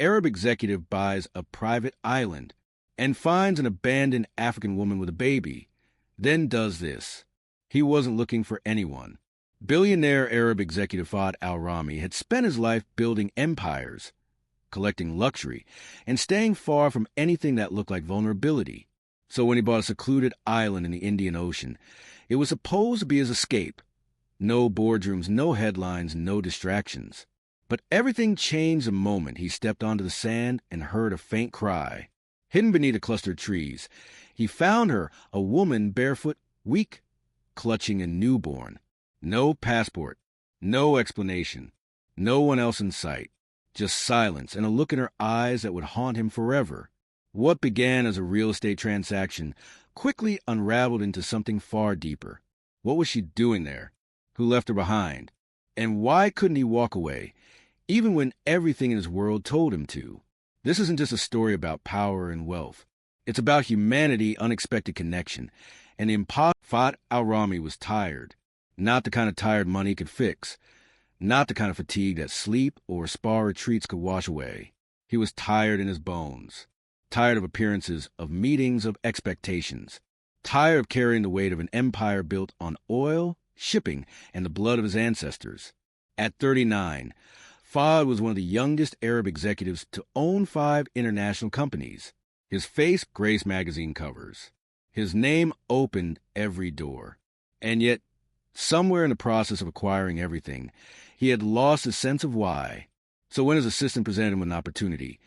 Arab executive buys a private island and finds an abandoned African woman with a baby, then does this. He wasn't looking for anyone. Billionaire Arab executive Fahd al-Rami had spent his life building empires, collecting luxury, and staying far from anything that looked like vulnerability. So when he bought a secluded island in the Indian Ocean, it was supposed to be his escape. No boardrooms, no headlines, no distractions. But everything changed the moment he stepped onto the sand and heard a faint cry. Hidden beneath a cluster of trees, he found her, a woman barefoot, weak, clutching a newborn. No passport, no explanation, no one else in sight. Just silence and a look in her eyes that would haunt him forever. What began as a real estate transaction quickly unraveled into something far deeper. What was she doing there? Who left her behind? And why couldn't he walk away, even when everything in his world told him to? This isn't just a story about power and wealth. It's about humanity, unexpected connection. And the imposter Fahd al-Rami was tired. Not the kind of tired money could fix. Not the kind of fatigue that sleep or spa retreats could wash away. He was tired in his bones. Tired of appearances, of meetings, of expectations. Tired of carrying the weight of an empire built on oil, shipping, and the blood of his ancestors. At 39, Fahd was one of the youngest Arab executives to own 5 international companies. His face graced magazine covers. His name opened every door. And yet, somewhere in the process of acquiring everything, he had lost his sense of why. So when his assistant presented him with an opportunity,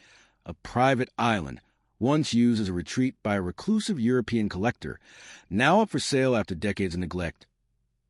a private island, once used as a retreat by a reclusive European collector, now up for sale after decades of neglect,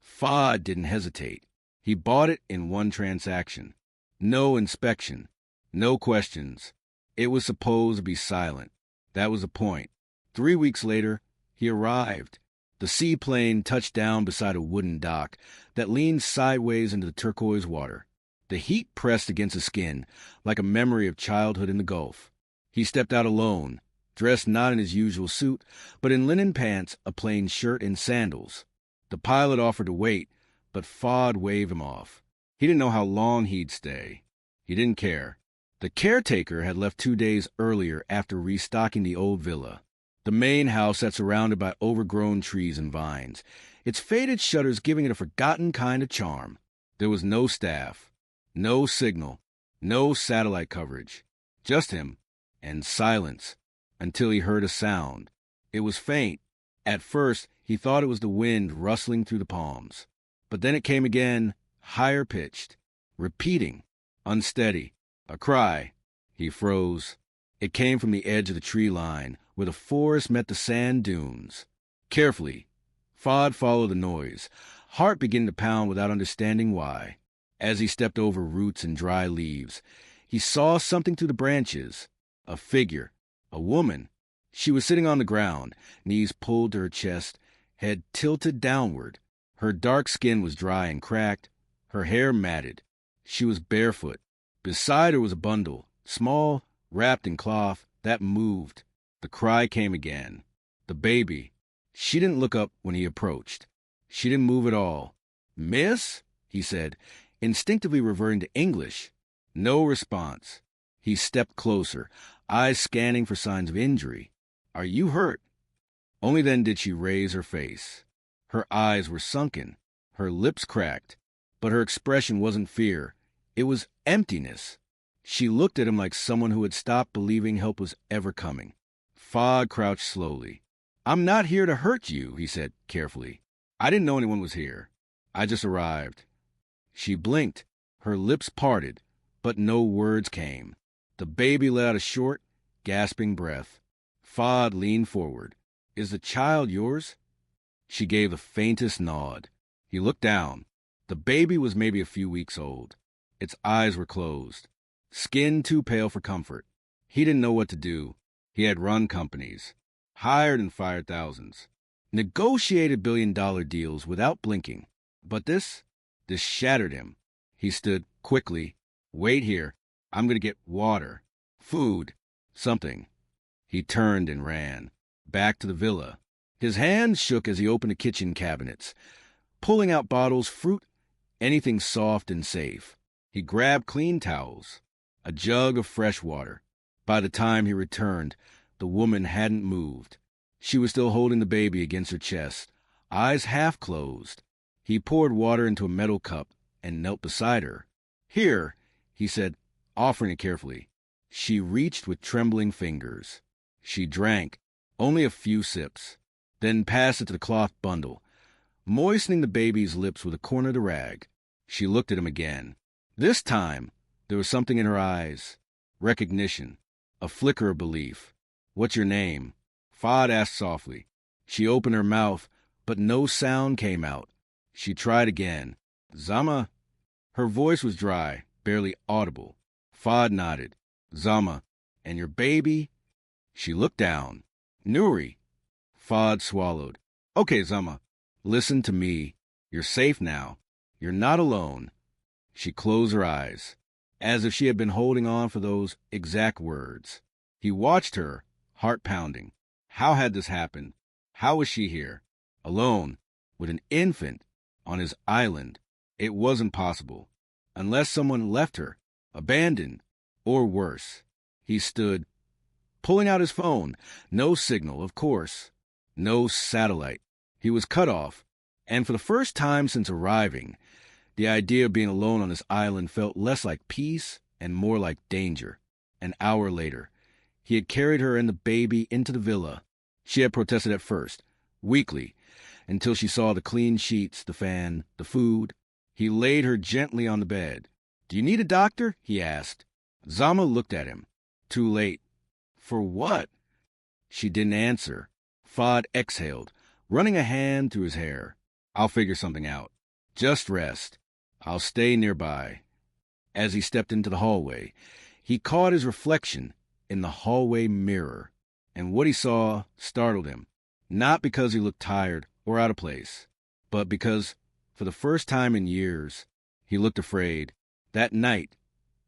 Fahd didn't hesitate. He bought it in one transaction. No inspection. No questions. It was supposed to be silent. That was the point. 3 weeks later, he arrived. The seaplane touched down beside a wooden dock that leaned sideways into the turquoise water. The heat pressed against his skin like a memory of childhood in the Gulf. He stepped out alone, dressed not in his usual suit, but in linen pants, a plain shirt, and sandals. The pilot offered to wait, but Fahd waved him off. He didn't know how long he'd stay. He didn't care. The caretaker had left 2 days earlier after restocking the old villa. The main house sat surrounded by overgrown trees and vines, its faded shutters giving it a forgotten kind of charm. There was no staff, no signal, no satellite coverage, just him, and silence, until he heard a sound. It was faint. At first, he thought it was the wind rustling through the palms. But then it came again, higher pitched, repeating, unsteady, a cry. He froze. It came from the edge of the tree line, where the forest met the sand dunes. Carefully, Fahd followed the noise, heart beginning to pound without understanding why. As he stepped over roots and dry leaves, he saw something through the branches. A figure, a woman. She was sitting on the ground, knees pulled to her chest, head tilted downward. Her dark skin was dry and cracked, her hair matted. She was barefoot. Beside her was a bundle, small, wrapped in cloth, that moved. The cry came again. The baby. She didn't look up when he approached. She didn't move at all. "Miss?" he said, instinctively reverting to English. No response. He stepped closer, eyes scanning for signs of injury. "Are you hurt?" Only then did she raise her face. Her eyes were sunken, her lips cracked, but her expression wasn't fear. It was emptiness. She looked at him like someone who had stopped believing help was ever coming. Fahd crouched slowly. "I'm not here to hurt you," he said carefully. "I didn't know anyone was here. I just arrived." She blinked, her lips parted, but no words came. The baby let out a short, gasping breath. Fahd leaned forward. "Is the child yours?" She gave the faintest nod. He looked down. The baby was maybe a few weeks old. Its eyes were closed, skin too pale for comfort. He didn't know what to do. He had run companies, hired and fired thousands, negotiated billion-dollar deals without blinking. But this shattered him. He stood quickly. "Wait here. I'm going to get water, food, something." He turned and ran, back to the villa. His hands shook as he opened the kitchen cabinets, pulling out bottles, fruit, anything soft and safe. He grabbed clean towels, a jug of fresh water. By the time he returned, the woman hadn't moved. She was still holding the baby against her chest, eyes half closed. He poured water into a metal cup and knelt beside her. "Here," he said, offering it carefully. She reached with trembling fingers. She drank, only a few sips, then passed it to the cloth bundle, moistening the baby's lips with a corner of the rag. She looked at him again. This time, there was something in her eyes. Recognition, a flicker of belief. "What's your name?" Fahd asked softly. She opened her mouth, but no sound came out. She tried again. "Zama." Her voice was dry, barely audible. Fahd nodded. "Zama. And your baby?" She looked down. "Nuri." Fahd swallowed. "Okay, Zama. Listen to me. You're safe now. You're not alone." She closed her eyes, as if she had been holding on for those exact words. He watched her, heart pounding. How had this happened? How was she here? Alone, with an infant, on his island. It wasn't possible. Unless someone left her, abandoned, or worse. He stood, pulling out his phone. No signal, of course. No satellite. He was cut off, and for the first time since arriving, the idea of being alone on this island felt less like peace and more like danger. An hour later, he had carried her and the baby into the villa. She had protested at first, weakly, until she saw the clean sheets, the fan, the food. He laid her gently on the bed. "Do you need a doctor?" he asked. Zama looked at him. Too late. "For what?" She didn't answer. Fahd exhaled, running a hand through his hair. "I'll figure something out. Just rest. I'll stay nearby." As he stepped into the hallway, he caught his reflection in the hallway mirror, and what he saw startled him, not because he looked tired or out of place, but because, for the first time in years, he looked afraid. That night,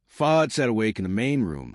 Fahd sat awake in the main room,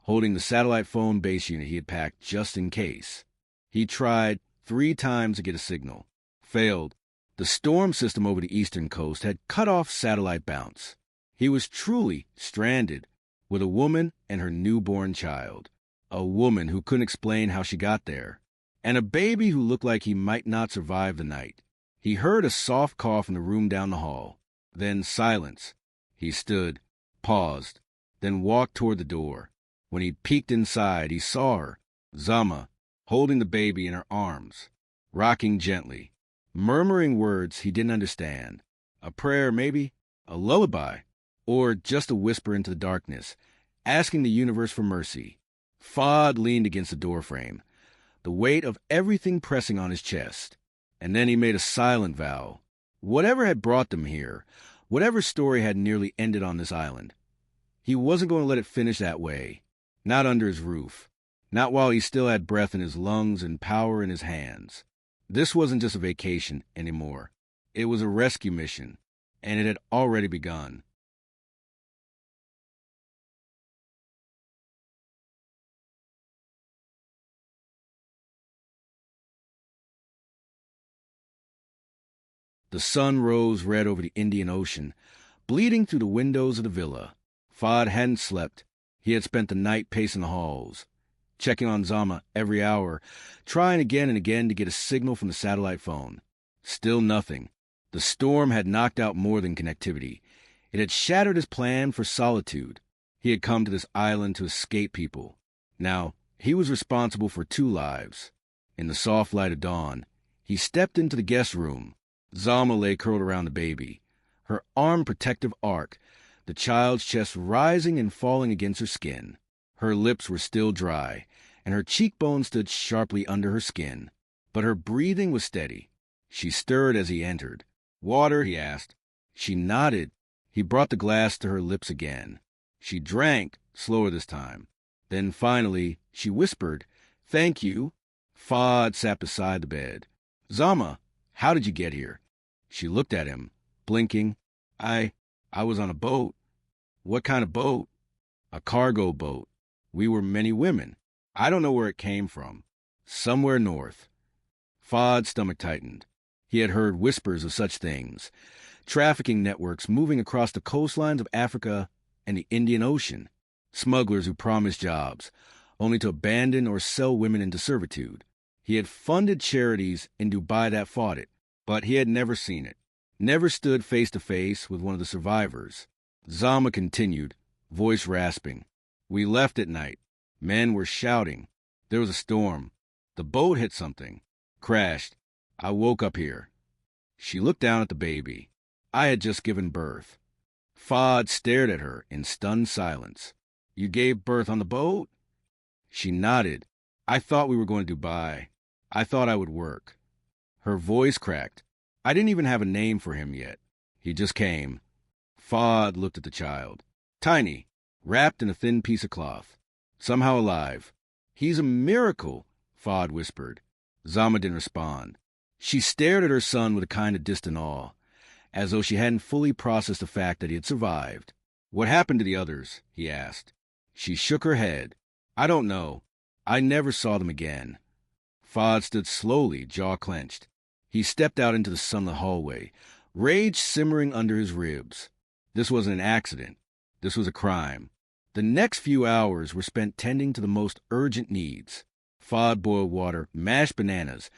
holding the satellite phone base unit he had packed just in case. He tried 3 times to get a signal. Failed. The storm system over the eastern coast had cut off satellite bounce. He was truly stranded with a woman and her newborn child. A woman who couldn't explain how she got there. And a baby who looked like he might not survive the night. He heard a soft cough in the room down the hall. Then silence. He stood, paused, then walked toward the door. When he peeked inside, he saw her, Zama, holding the baby in her arms, rocking gently, murmuring words he didn't understand. A prayer, maybe, a lullaby, or just a whisper into the darkness, asking the universe for mercy. Fahd leaned against the doorframe, the weight of everything pressing on his chest. And then he made a silent vow. Whatever had brought them here, whatever story had nearly ended on this island, he wasn't going to let it finish that way. Not under his roof. Not while he still had breath in his lungs and power in his hands. This wasn't just a vacation anymore. It was a rescue mission, and it had already begun. The sun rose red over the Indian Ocean, bleeding through the windows of the villa. Fahd hadn't slept. He had spent the night pacing the halls, checking on Zama every hour, trying again and again to get a signal from the satellite phone. Still nothing. The storm had knocked out more than connectivity. It had shattered his plan for solitude. He had come to this island to escape people. Now, he was responsible for 2 lives. In the soft light of dawn, he stepped into the guest room. Zama lay curled around the baby, her arm protective arc, the child's chest rising and falling against her skin. Her lips were still dry, and her cheekbones stood sharply under her skin. But her breathing was steady. She stirred as he entered. "Water?" he asked. She nodded. He brought the glass to her lips again. She drank, slower this time. Then finally, she whispered, "Thank you." Fahd sat beside the bed. "Zama, how did you get here?" She looked at him, blinking. I was on a boat." "What kind of boat?" "A cargo boat. We were many women. I don't know where it came from. Somewhere north." Fahd's stomach tightened. He had heard whispers of such things. Trafficking networks moving across the coastlines of Africa and the Indian Ocean. smugglers who promised jobs, only to abandon or sell women into servitude. He had funded charities in Dubai that fought it, but he had never seen it, never stood face to face with one of the survivors. Zama continued, voice rasping. We left at night. Men were shouting. There was a storm. The boat hit something. Crashed. I woke up here. She looked down at the baby. I had just given birth. Fahd stared at her in stunned silence. You gave birth on the boat? She nodded. I thought we were going to Dubai. I thought I would work. Her voice cracked. I didn't even have a name for him yet. He just came. Fahd looked at the child. Tiny, wrapped in a thin piece of cloth. Somehow alive. He's a miracle, Fahd whispered. Zama didn't respond. She stared at her son with a kind of distant awe, as though she hadn't fully processed the fact that he had survived. What happened to the others? He asked. She shook her head. I don't know. I never saw them again. Fahd stood slowly, jaw clenched. He stepped out into the sunlit hallway, rage simmering under his ribs. This wasn't an accident. This was a crime. The next few hours were spent tending to the most urgent needs. Fahd boiled water, mashed bananas,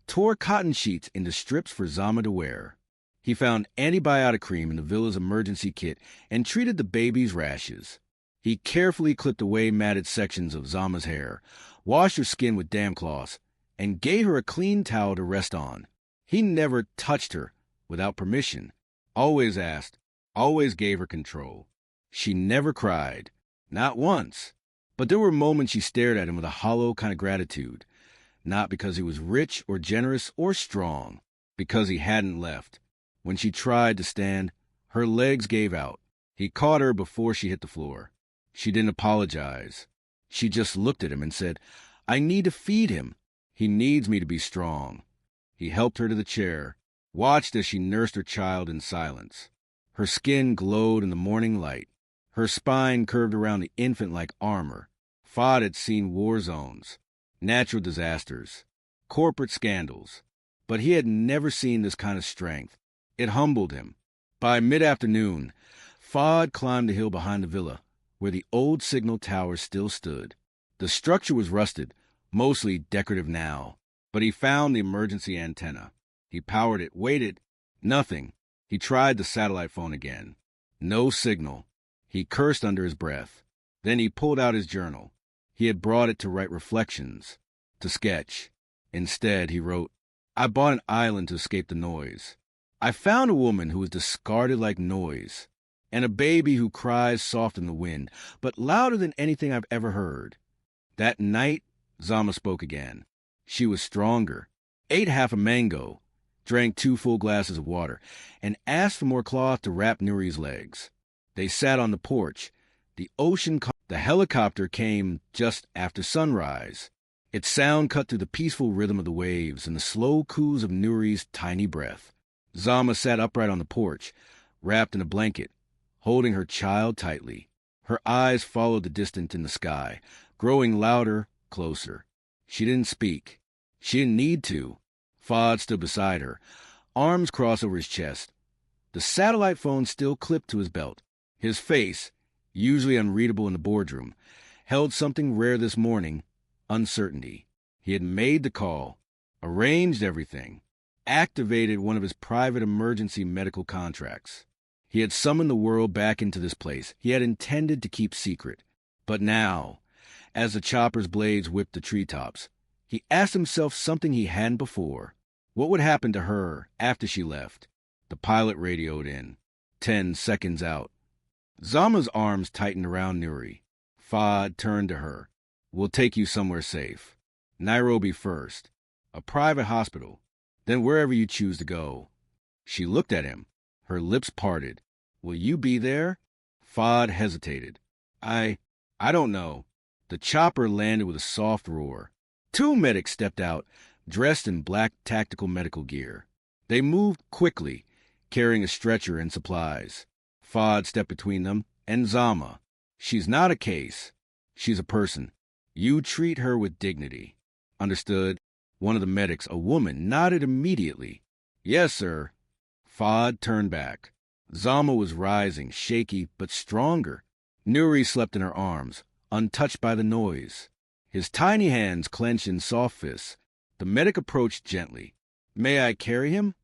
tore cotton sheets into strips for Zama to wear. He found antibiotic cream in the villa's emergency kit and treated the baby's rashes. He carefully clipped away matted sections of Zama's hair, washed her skin with damp cloths, and gave her a clean towel to rest on. He never touched her without permission, always asked, always gave her control. She never cried, not once. But there were moments she stared at him with a hollow kind of gratitude, not because he was rich or generous or strong, because he hadn't left. When she tried to stand, her legs gave out. He caught her before she hit the floor. She didn't apologize. She just looked at him and said, I need to feed him. He needs me to be strong. He helped her to the chair, watched as she nursed her child in silence. Her skin glowed in the morning light. Her spine curved around the infant like armor. Fahd had seen war zones, natural disasters, corporate scandals, but he had never seen this kind of strength. It humbled him. By mid-afternoon, Fahd climbed the hill behind the villa, where the old signal tower still stood. The structure was rusted, mostly decorative now, but he found the emergency antenna. He powered it, waited. Nothing. He tried the satellite phone again. No signal. He cursed under his breath. Then he pulled out his journal. He had brought it to write reflections, to sketch. Instead, he wrote, I bought an island to escape the noise. I found a woman who was discarded like noise, and a baby who cries soft in the wind, but louder than anything I've ever heard. That night, Zama spoke again. She was stronger, ate half a mango, drank 2 full glasses of water, and asked for more cloth to wrap Nuri's legs. They sat on the porch. The helicopter came just after sunrise. Its sound cut through the peaceful rhythm of the waves and the slow coos of Nuri's tiny breath. Zama sat upright on the porch, wrapped in a blanket, holding her child tightly. Her eyes followed the distance in the sky, growing louder, closer. She didn't speak. She didn't need to. Fahd stood beside her, arms crossed over his chest. The satellite phone still clipped to his belt. His face, usually unreadable in the boardroom, held something rare this morning, uncertainty. He had made the call, arranged everything, activated one of his private emergency medical contracts. He had summoned the world back into this place he had intended to keep secret. But now, as the chopper's blades whipped the treetops, he asked himself something he hadn't before. What would happen to her after she left? The pilot radioed in. 10 seconds out. Zama's arms tightened around Nuri. Fahd turned to her. We'll take you somewhere safe. Nairobi first. A private hospital. Then wherever you choose to go. She looked at him. Her lips parted. Will you be there? Fahd hesitated. I don't know. The chopper landed with a soft roar. 2 medics stepped out, dressed in black tactical medical gear. They moved quickly, carrying a stretcher and supplies. Fahd stepped between them and Zama. She's not a case. She's a person. You treat her with dignity. Understood? One of the medics, a woman, nodded immediately. Yes, sir. Fahd turned back. Zama was rising, shaky but stronger. Nuri slept in her arms, untouched by the noise. His tiny hands clenched in soft fists. The medic approached gently. "May I carry him?"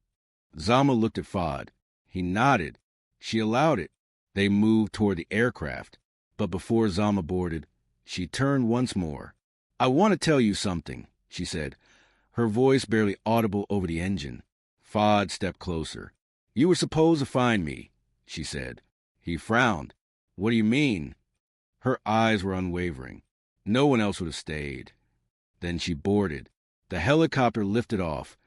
Zama looked at Fahd. He nodded. She allowed it. They moved toward the aircraft. But before Zama boarded, she turned once more. "I want to tell you something," she said, her voice barely audible over the engine. Fahd stepped closer. "You were supposed to find me," she said. He frowned. "What do you mean?" Her eyes were unwavering. No one else would have stayed. Then she boarded. The helicopter lifted off,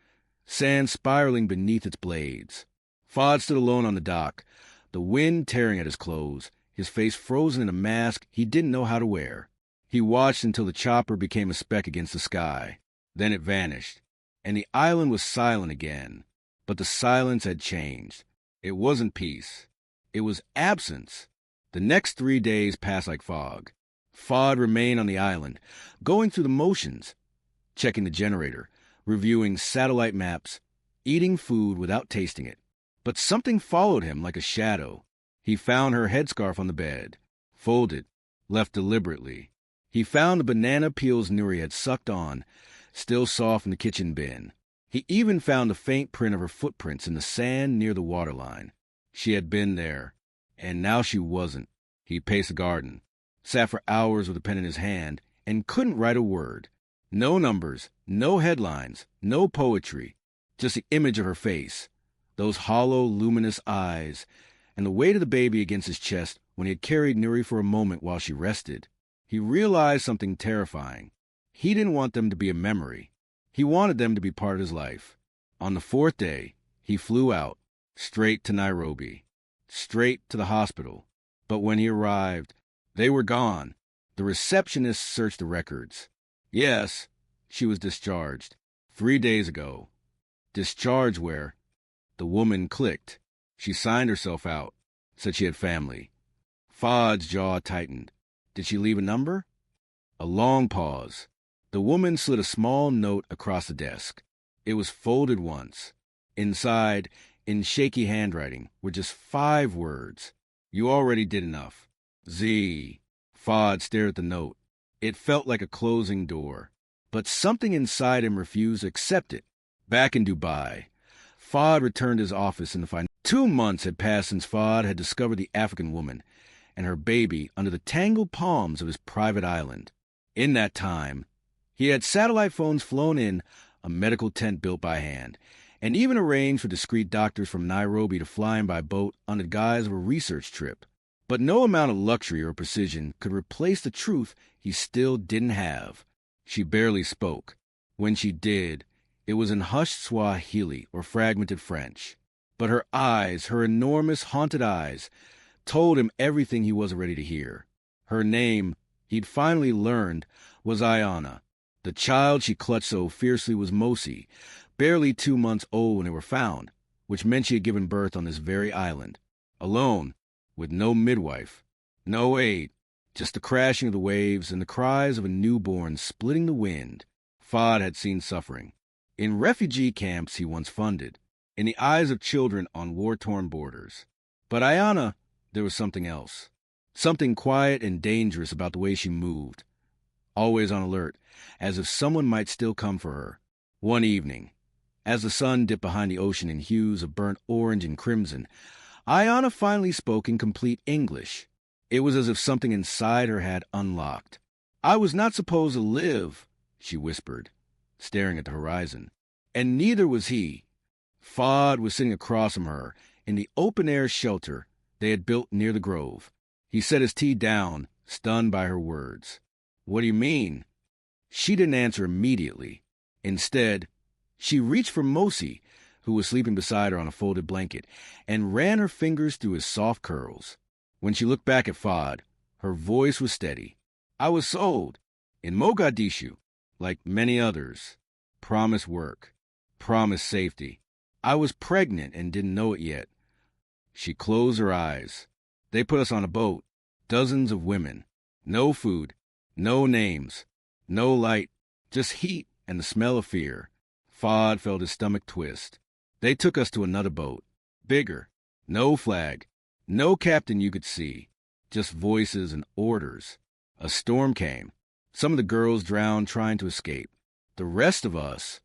sand spiraling beneath its blades. Fahd stood alone on the dock, the wind tearing at his clothes, his face frozen in a mask he didn't know how to wear. He watched until the chopper became a speck against the sky. Then it vanished, and the island was silent again. But the silence had changed. It wasn't peace. It was absence. The next 3 days passed like fog. Fahd remained on the island, going through the motions, checking the generator, reviewing satellite maps, eating food without tasting it. But something followed him like a shadow. He found her headscarf on the bed, folded, left deliberately. He found the banana peels Nuri had sucked on, still soft in the kitchen bin. He even found the faint print of her footprints in the sand near the waterline. She had been there, and now she wasn't. He paced the garden, sat for hours with a pen in his hand, and couldn't write a word. No numbers, no headlines, no poetry, just the image of her face, those hollow, luminous eyes, and the weight of the baby against his chest when he had carried Nuri for a moment while she rested. He realized something terrifying. He didn't want them to be a memory. He wanted them to be part of his life. On the 4th day, he flew out, straight to Nairobi, straight to the hospital. But when he arrived, they were gone. The receptionist searched the records. Yes, she was discharged 3 days ago. Discharged where? The woman clicked. She signed herself out, said she had family. Fahd's jaw tightened. Did she leave a number? A long pause. The woman slid a small note across the desk. It was folded once. Inside, in shaky handwriting, were just 5 words. "You already did enough. Z." Fahd stared at the note. It felt like a closing door. But something inside him refused to accept it. Back in Dubai, Fahd returned to his office in the 2 months had passed since Fahd had discovered the African woman and her baby under the tangled palms of his private island. In that time, he had satellite phones flown in, a medical tent built by hand, and even arranged for discreet doctors from Nairobi to fly in by boat under the guise of a research trip. But no amount of luxury or precision could replace the truth he still didn't have. She barely spoke. When she did, it was in hushed Swahili or fragmented French. But her eyes, her enormous, haunted eyes, told him everything he wasn't ready to hear. Her name, he'd finally learned, was Ayana. The child she clutched so fiercely was Mosi, barely 2 months old when they were found, which meant she had given birth on this very island, alone, with no midwife, no aid, just the crashing of the waves and the cries of a newborn splitting the wind. Fahd had seen suffering. In refugee camps he once funded, in the eyes of children on war-torn borders. But Ayana, there was something else. Something quiet and dangerous about the way she moved, always on alert, as if someone might still come for her. One evening, as the sun dipped behind the ocean in hues of burnt orange and crimson, Ayana finally spoke in complete English. It was as if something inside her had unlocked. "I was not supposed to live," she whispered, staring at the horizon. And neither was he. Fahd was sitting across from her in the open-air shelter they had built near the grove. He set his tea down, stunned by her words. "What do you mean?" She didn't answer immediately. Instead, she reached for Mosi, who was sleeping beside her on a folded blanket, and ran her fingers through his soft curls. When she looked back at Fahd, her voice was steady. "I was sold, in Mogadishu, like many others. Promised work, promised safety. I was pregnant and didn't know it yet." She closed her eyes. "They put us on a boat, dozens of women. No food, no names, no light, just heat and the smell of fear." Fahd felt his stomach twist. "They took us to another boat, bigger, no flag, no captain you could see, just voices and orders. A storm came. Some of the girls drowned trying to escape. The rest of us,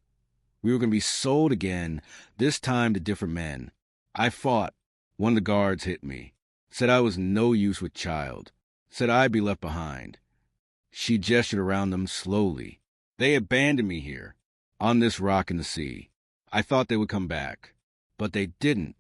we were going to be sold again, this time to different men. I fought. One of the guards hit me. Said I was no use with child. Said I'd be left behind. She gestured around them slowly. They abandoned me here, on this rock in the sea. I thought they would come back, but they didn't.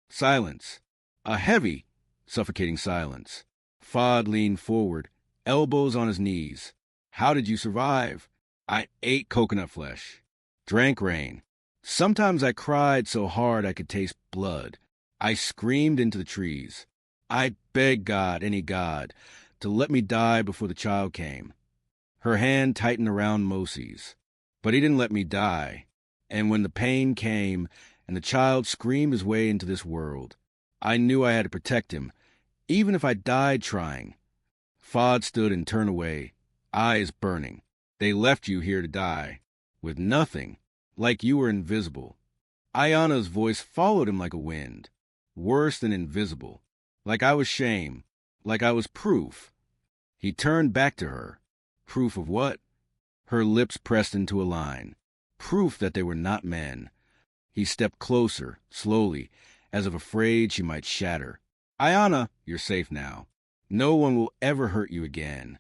Silence. A heavy, suffocating silence. Fod leaned forward, elbows on his knees. How did you survive? I ate coconut flesh. Drank rain. Sometimes I cried so hard I could taste blood. I screamed into the trees. I begged God, any God, to let me die before the child came. Her hand tightened around Mosey's. But he didn't let me die. And when the pain came and the child screamed his way into this world, I knew I had to protect him, even if I died trying. Fod stood and turned away, eyes burning. They left you here to die, with nothing, like you were invisible. Ayana's voice followed him like a wind, worse than invisible, like I was shame, like I was proof. He turned back to her. Proof of what? Her lips pressed into a line. Proof that they were not men. He stepped closer, slowly, as if afraid she might shatter. Ayana, you're safe now. No one will ever hurt you again.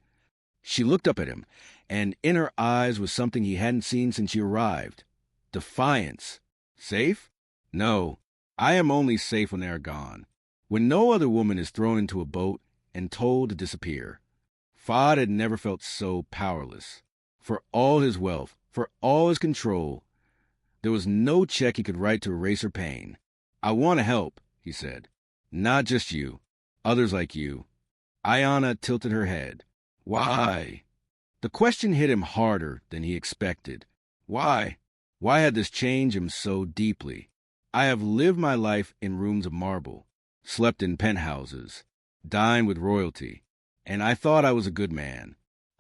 She looked up at him, and in her eyes was something he hadn't seen since she arrived. Defiance. Safe? No. I am only safe when they are gone. When no other woman is thrown into a boat and told to disappear. Fod had never felt so powerless. For all his wealth, for all his control, there was no check he could write to erase her pain. I want to help, he said. Not just you. Others like you. Ayana tilted her head. Why? The question hit him harder than he expected. Why? Why had this changed him so deeply? I have lived my life in rooms of marble, slept in penthouses, dined with royalty, and I thought I was a good man.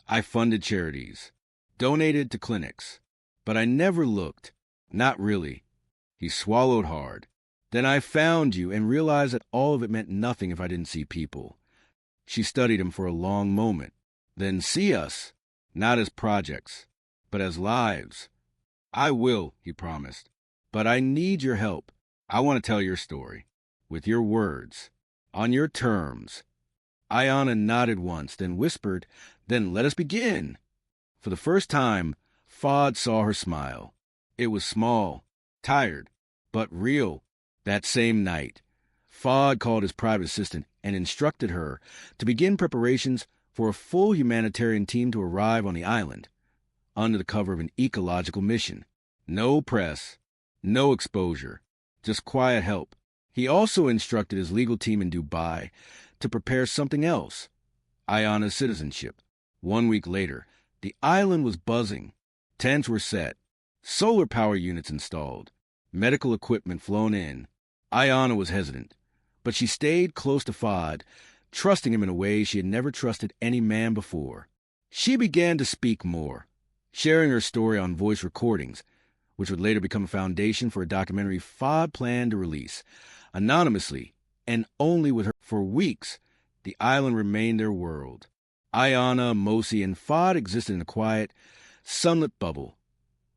I funded charities, donated to clinics, but I never looked. Not really. He swallowed hard. Then I found you and realized that all of it meant nothing if I didn't see people. She studied him for a long moment. Then see us, not as projects, but as lives. I will, he promised. But I need your help. I want to tell your story. With your words. On your terms. Ayana nodded once, then whispered, Then let us begin. For the first time, Fod saw her smile. It was small, tired, but real. That same night, Fod called his private assistant and instructed her to begin preparations for a full humanitarian team to arrive on the island, under the cover of an ecological mission. No press, no exposure, just quiet help. He also instructed his legal team in Dubai to prepare something else, Ayana's citizenship. 1 week later, the island was buzzing. Tents were set, solar power units installed, medical equipment flown in. Ayana was hesitant, but she stayed close to Fod, trusting him in a way she had never trusted any man before. She began to speak more, sharing her story on voice recordings, which would later become a foundation for a documentary Fod planned to release. Anonymously, and only with her. For weeks, the island remained their world. Ayana, Mosey, and Fod existed in a quiet, sunlit bubble,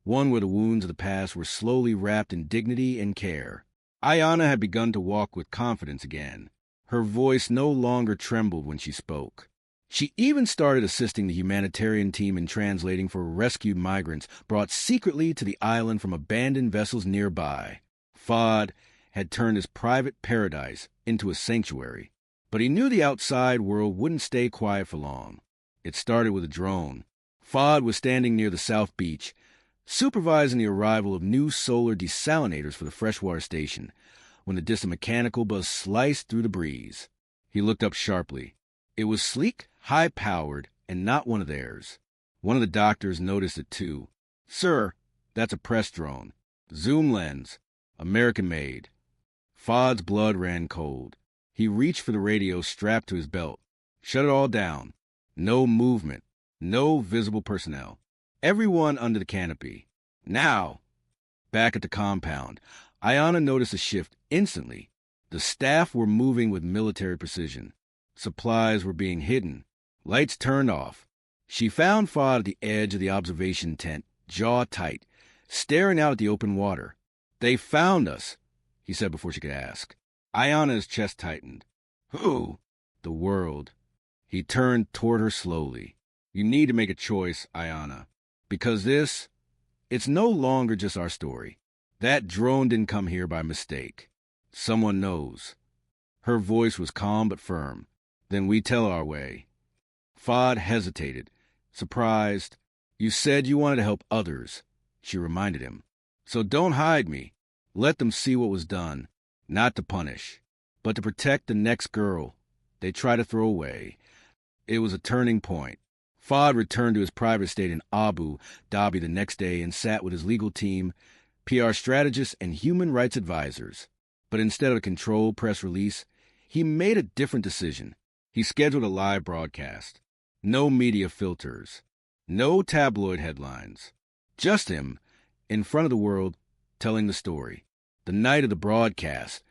one where the wounds of the past were slowly wrapped in dignity and care. Ayana had begun to walk with confidence again. Her voice no longer trembled when she spoke. She even started assisting the humanitarian team in translating for rescued migrants brought secretly to the island from abandoned vessels nearby. Fod had turned his private paradise into a sanctuary, but he knew the outside world wouldn't stay quiet for long. It started with a drone. Fod was standing near the South Beach, supervising the arrival of new solar desalinators for the freshwater station, when the distant mechanical buzz sliced through the breeze. He looked up sharply. It was sleek, high-powered, and not one of theirs. One of the doctors noticed it too. Sir, that's a press drone. Zoom lens. American-made. Fod's blood ran cold. He reached for the radio strapped to his belt. Shut it all down. No movement. No visible personnel. Everyone under the canopy. Now! Back at the compound, Ayana noticed a shift instantly. The staff were moving with military precision. Supplies were being hidden. Lights turned off. She found Fuad at the edge of the observation tent, jaw tight, staring out at the open water. "They found us," he said before she could ask. Ayana's chest tightened. "Who?" "The world." He turned toward her slowly. "You need to make a choice, Ayana. Because it's no longer just our story. That drone didn't come here by mistake. Someone knows." Her voice was calm but firm. "Then we tell our way." Fuad hesitated, surprised. "You said you wanted to help others," she reminded him. "So don't hide me. Let them see what was done, not to punish, but to protect the next girl they try to throw away." It was a turning point. Fuad returned to his private estate in Abu Dhabi the next day and sat with his legal team, PR strategists, and human rights advisors. But instead of a controlled press release, he made a different decision. He scheduled a live broadcast. No media filters. No tabloid headlines. Just him, in front of the world, telling the story. The night of the broadcast,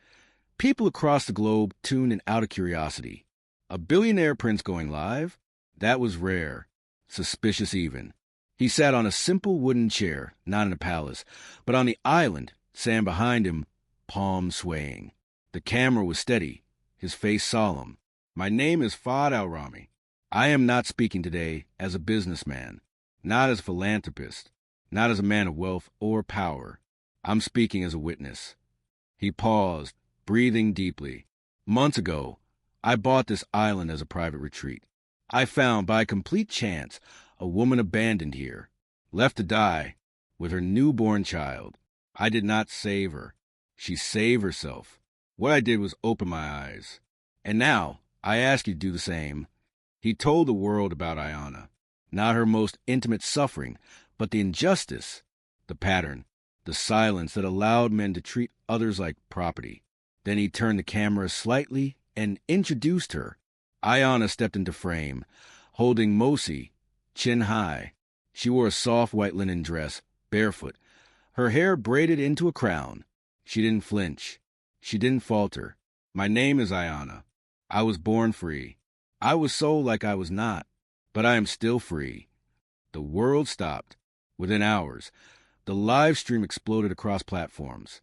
people across the globe tuned in out of curiosity. A billionaire prince going live? That was rare. Suspicious even. He sat on a simple wooden chair, not in a palace, but on the island, sand behind him, palms swaying. The camera was steady, his face solemn. "My name is Fuad Al-Rami. I am not speaking today as a businessman, not as a philanthropist, not as a man of wealth or power. I'm speaking as a witness." He paused, breathing deeply. "Months ago, I bought this island as a private retreat. I found, by complete chance, a woman abandoned here, left to die, with her newborn child. I did not save her. She saved herself. What I did was open my eyes. And now, I ask you to do the same." He told the world about Ayana, not her most intimate suffering, but the injustice, the pattern, the silence that allowed men to treat others like property. Then he turned the camera slightly and introduced her. Ayana stepped into frame, holding Mosi, chin high. She wore a soft white linen dress, barefoot, her hair braided into a crown. She didn't flinch. She didn't falter. "My name is Ayana. I was born free. I was sold like I was not, but I am still free." The world stopped. Within hours, the live stream exploded across platforms.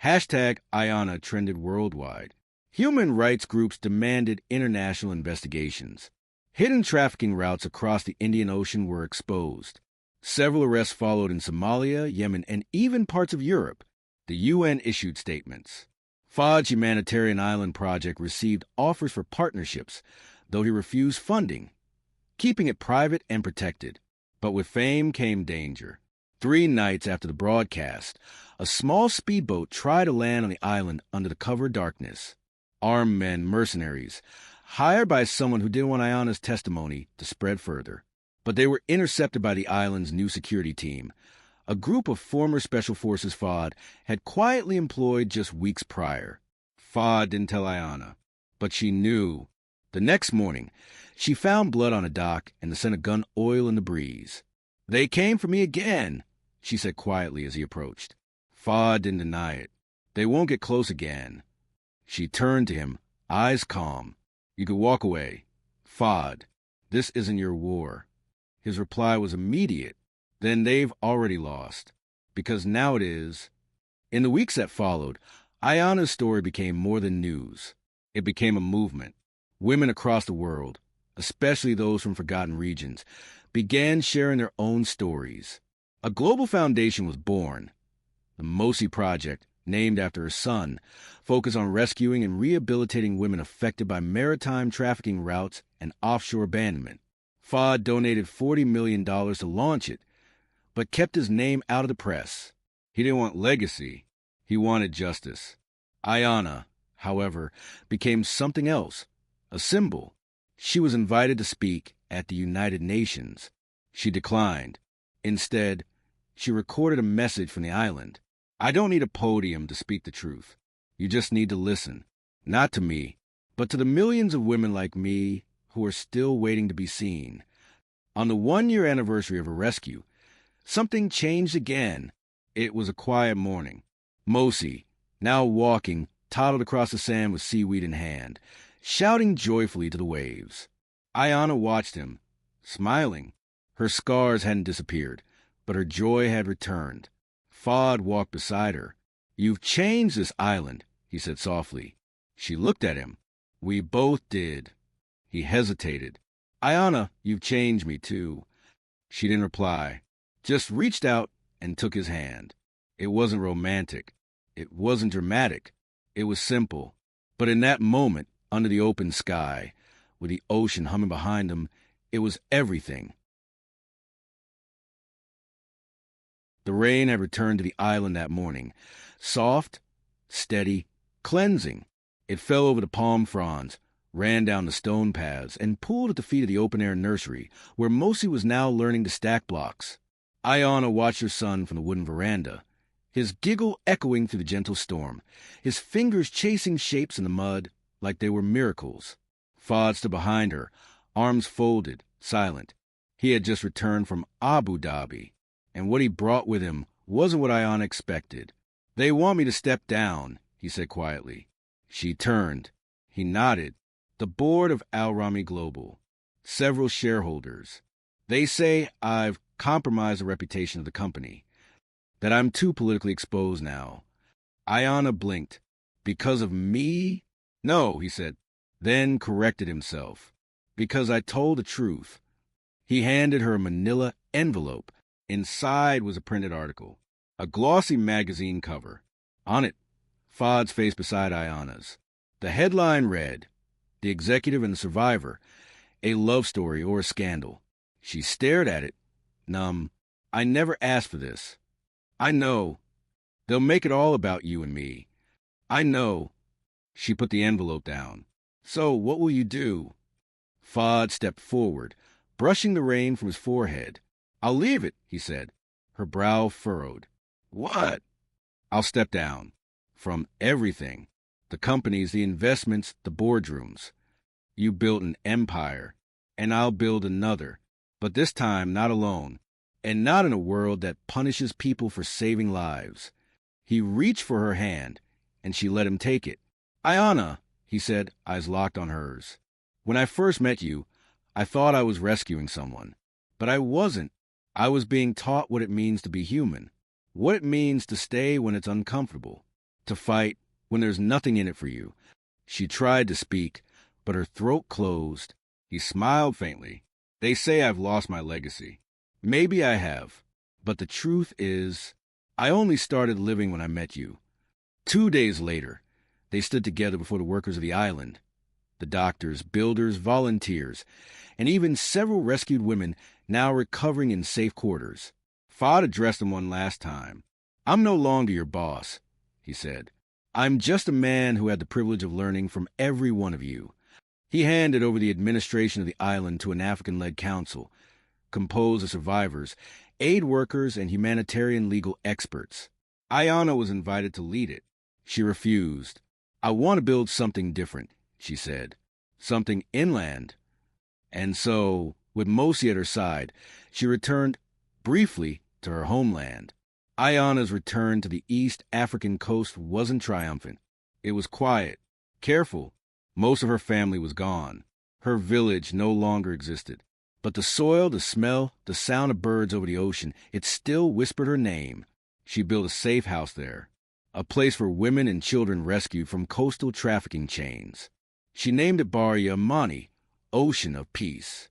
Hashtag Ayana trended worldwide. Human rights groups demanded international investigations. Hidden trafficking routes across the Indian Ocean were exposed. Several arrests followed in Somalia, Yemen, and even parts of Europe. The UN issued statements. Fuad's Humanitarian Island Project received offers for partnerships, though he refused funding, keeping it private and protected. But with fame came danger. 3 nights after the broadcast, a small speedboat tried to land on the island under the cover of darkness. Armed men, mercenaries, hired by someone who didn't want Ayana's testimony to spread further. But they were intercepted by the island's new security team, a group of former Special Forces Fuad had quietly employed just weeks prior. Fuad didn't tell Ayana, but she knew. The next morning, she found blood on a dock and the scent of gun oil in the breeze. "They came for me again," she said quietly as he approached. Fuad didn't deny it. "They won't get close again." She turned to him, eyes calm. "You could walk away. Fuad, this isn't your war." His reply was immediate. "Then they've already lost. Because now it is." In the weeks that followed, Ayana's story became more than news. It became a movement. Women across the world, especially those from forgotten regions, began sharing their own stories. A global foundation was born. The Mosi Project, named after her son, focused on rescuing and rehabilitating women affected by maritime trafficking routes and offshore abandonment. Fuad donated $40 million to launch it, but kept his name out of the press. He didn't want legacy. He wanted justice. Ayana, however, became something else, a symbol. She was invited to speak at the United Nations. She declined. Instead, she recorded a message from the island. "I don't need a podium to speak the truth. You just need to listen, not to me, but to the millions of women like me who are still waiting to be seen." On the 1-year anniversary of her rescue, something changed again. It was a quiet morning. Mosi, now walking, toddled across the sand with seaweed in hand. shouting joyfully to the waves. Ayana watched him, smiling. Her scars hadn't disappeared, but her joy had returned. Fod walked beside her. "You've changed this island," he said softly. She looked at him. "We both did." He hesitated. "Ayana, you've changed me too." She didn't reply, just reached out and took his hand. It wasn't romantic. It wasn't dramatic. It was simple. But in that moment, under the open sky, with the ocean humming behind them, it was everything. The rain had returned to the island that morning. Soft, steady, cleansing. It fell over the palm fronds, ran down the stone paths, and pooled at the feet of the open-air nursery, where Mosi was now learning to stack blocks. Ayana watched her son from the wooden veranda, his giggle echoing through the gentle storm, his fingers chasing shapes in the mud like they were miracles. Fod stood behind her, arms folded, silent. He had just returned from Abu Dhabi, and what he brought with him wasn't what Ayana expected. "They want me to step down," he said quietly. She turned. He nodded. "The board of Al Rami Global. Several shareholders. They say I've compromised the reputation of the company, that I'm too politically exposed now." Ayana blinked. "Because of me?" "No," he said, then corrected himself. "Because I told the truth." He handed her a manila envelope. Inside was a printed article, a glossy magazine cover. On it, Fod's face beside Ayana's. The headline read, "The Executive and the Survivor, a love story or a scandal." She stared at it, numb. "I never asked for this." "I know. They'll make it all about you and me." "I know." She put the envelope down. "So what will you do?" Fod stepped forward, brushing the rain from his forehead. "I'll leave it," he said. Her brow furrowed. "What?" "I'll step down. From everything. The companies, the investments, the boardrooms. You built an empire, and I'll build another. But this time not alone, and not in a world that punishes people for saving lives." He reached for her hand, and she let him take it. "Ayana," he said, eyes locked on hers. "When I first met you, I thought I was rescuing someone. But I wasn't. I was being taught what it means to be human, what it means to stay when it's uncomfortable, to fight when there's nothing in it for you." She tried to speak, but her throat closed. He smiled faintly. "They say I've lost my legacy. Maybe I have. But the truth is, I only started living when I met you." 2 days later, they stood together before the workers of the island, the doctors, builders, volunteers, and even several rescued women now recovering in safe quarters. Fod addressed them one last time. "I'm no longer your boss," he said. "I'm just a man who had the privilege of learning from every one of you." He handed over the administration of the island to an African-led council, composed of survivors, aid workers, and humanitarian legal experts. Ayana was invited to lead it. She refused. "I want to build something different," she said. "Something inland." And so, with Mosi at her side, she returned briefly to her homeland. Ayana's return to the East African coast wasn't triumphant. It was quiet, careful. Most of her family was gone. Her village no longer existed. But the soil, the smell, the sound of birds over the ocean, it still whispered her name. She built a safe house there, a place for women and children rescued from coastal trafficking chains. She named it Bar Yamani, Ocean of Peace.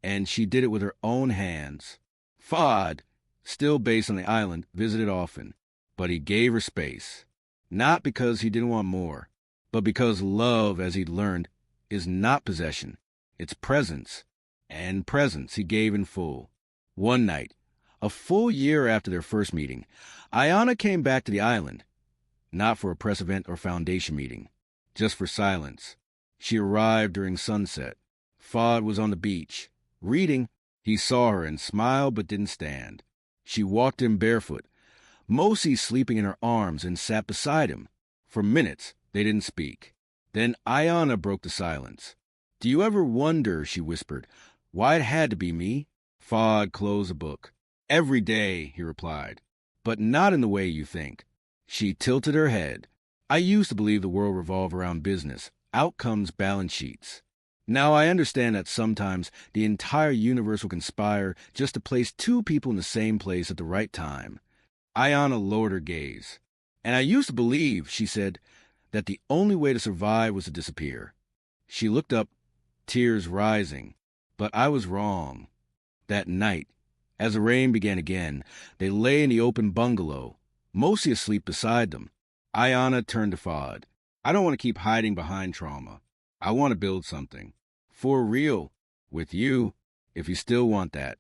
And she did it with her own hands. Fod, still based on the island, visited often, but he gave her space. Not because he didn't want more, but because love, as he'd learned, is not possession, it's presence. And presence he gave in full. One night, a full year after their first meeting, Ayana came back to the island, not for a press event or foundation meeting, just for silence. She arrived during sunset. Fod was on the beach, reading. He saw her and smiled but didn't stand. She walked in barefoot, Mosi sleeping in her arms, and sat beside him. For minutes, they didn't speak. Then Ayana broke the silence. "Do you ever wonder," she whispered, "why it had to be me?" Fod closed the book. "Every day," he replied, "but not in the way you think." She tilted her head. "I used to believe the world revolved around business. Out comes balance sheets. Now, I understand that sometimes the entire universe will conspire just to place two people in the same place at the right time. Ayana lowered her gaze. And I used to believe, she said, that the only way to survive was to disappear. She looked up, tears rising. But I was wrong. That night, as the rain began again, they lay in the open bungalow, Mosi asleep beside them. Ayana turned to Fahd. I don't want to keep hiding behind trauma. I want to build something. For real. With you, if you still want that.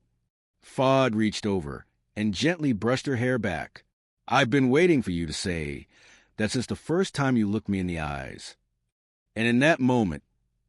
Fahd reached over and gently brushed her hair back. I've been waiting for you to say that since the first time you looked me in the eyes. And in that moment,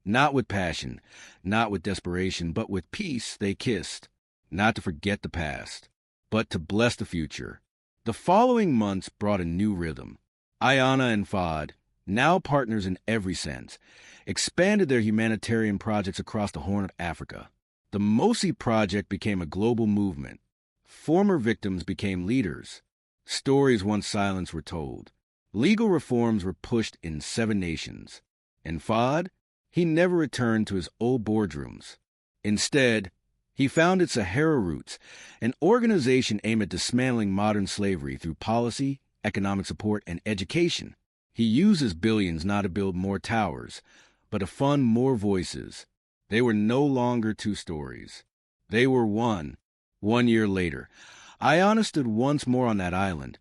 not with passion, not with desperation, but with peace, they kissed, not to forget the past, but to bless the future. The following months brought a new rhythm. Ayana and Fahd, now partners in every sense, expanded their humanitarian projects across the Horn of Africa. The Mosi Project became a global movement. Former victims became leaders. Stories once silenced were told. Legal reforms were pushed in 7 nations. And Fahd, he never returned to his old boardrooms. Instead, he founded Sahara Roots, an organization aimed at dismantling modern slavery through policy, economic support, and education. He uses billions not to build more towers, but to fund more voices. They were no longer 2 stories. They were one. 1 year later, Ayana stood once more on that island,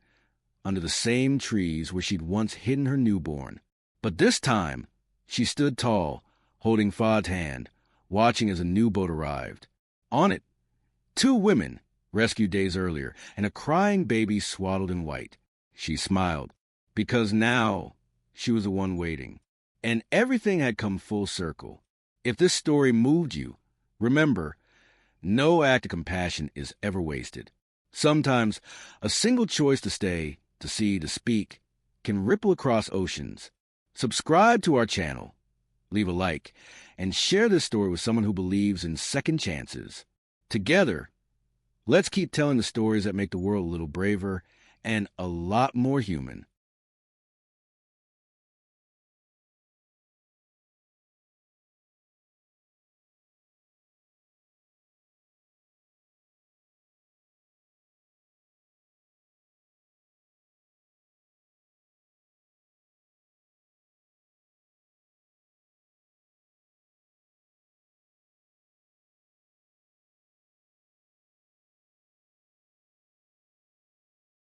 under the same trees where she'd once hidden her newborn. But this time, she stood tall, holding Fahd's hand, watching as a new boat arrived. On it, 2 women, rescued days earlier, and a crying baby swaddled in white. She smiled, because now she was the one waiting. And everything had come full circle. If this story moved you, remember, no act of compassion is ever wasted. Sometimes, a single choice to stay, to see, to speak, can ripple across oceans. Subscribe to our channel, leave a like, and share this story with someone who believes in second chances. Together, let's keep telling the stories that make the world a little braver and a lot more human.